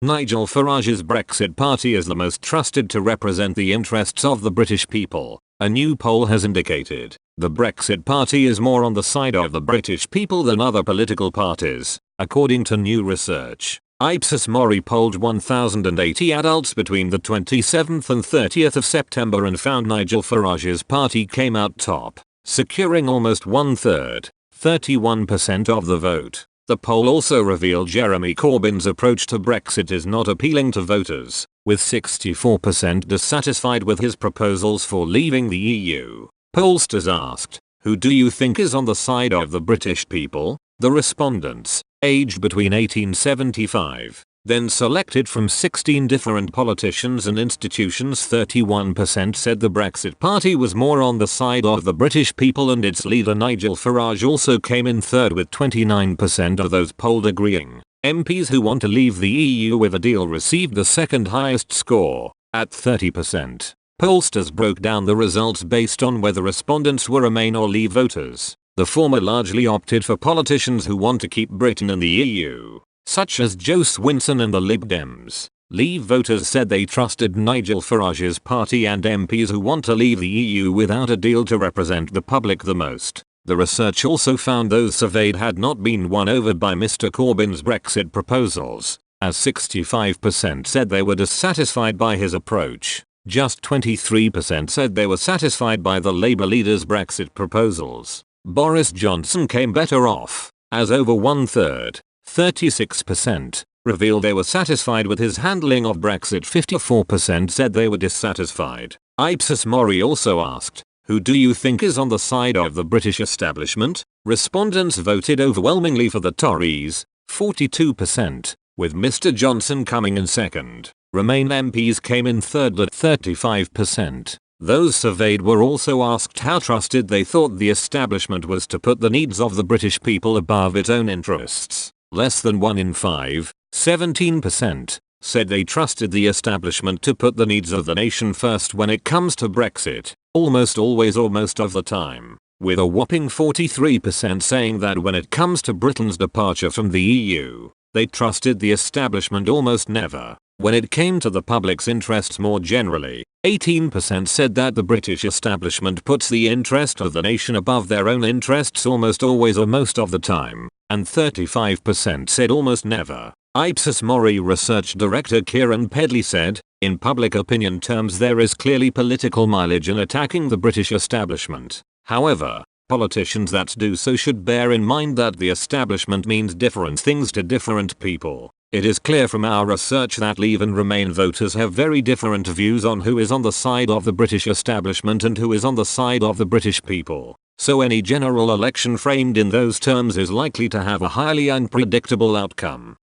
Nigel Farage's Brexit party is the most trusted to represent the interests of the British people, a new poll has indicated. The Brexit party is more on the side of the British people than other political parties, according to new research. Ipsos Mori polled 1,080 adults between the 27th and 30th of September and found Nigel Farage's party came out top, securing almost one-third, 31% of the vote. The poll also revealed Jeremy Corbyn's approach to Brexit is not appealing to voters, with 64% dissatisfied with his proposals for leaving the EU. Pollsters asked, "Who do you think is on the side of the British people?" The respondents, aged between 1875, then selected from 16 different politicians and institutions, 31% said the Brexit party was more on the side of the British people, and its leader Nigel Farage also came in third with 29% of those polled agreeing. MPs who want to leave the EU with a deal received the second highest score, at 30%. Pollsters broke down the results based on whether respondents were Remain or Leave voters. The former largely opted for politicians who want to keep Britain in the EU, such as Joe Swinson and the Lib Dems. Leave voters said they trusted Nigel Farage's party, and MPs who want to leave the EU without a deal to represent the public the most. The research also found those surveyed had not been won over by Mr. Corbyn's Brexit proposals, as 65% said they were dissatisfied by his approach. Just 23% said they were satisfied by the Labour leader's Brexit proposals. Boris Johnson came better off, as over one-third, 36%, revealed they were satisfied with his handling of Brexit. 54% said they were dissatisfied. Ipsos Mori also asked, "Who do you think is on the side of the British establishment?" Respondents voted overwhelmingly for the Tories, 42%, with Mr. Johnson coming in second. Remain MPs came in third at 35%. Those surveyed were also asked how trusted they thought the establishment was to put the needs of the British people above its own interests. Less than 1 in 5, 17%, said they trusted the establishment to put the needs of the nation first when it comes to Brexit, almost always or most of the time, with a whopping 43% saying that when it comes to Britain's departure from the EU, they trusted the establishment almost never. When it came to the public's interests more generally, 18% said that the British establishment puts the interest of the nation above their own interests almost always or most of the time, and 35% said almost never. Ipsos Mori research director Kieran Pedley said, "In public opinion terms there is clearly political mileage in attacking the British establishment. However, politicians that do so should bear in mind that the establishment means different things to different people. It is clear from our research that Leave and Remain voters have very different views on who is on the side of the British establishment and who is on the side of the British people. So any general election framed in those terms is likely to have a highly unpredictable outcome."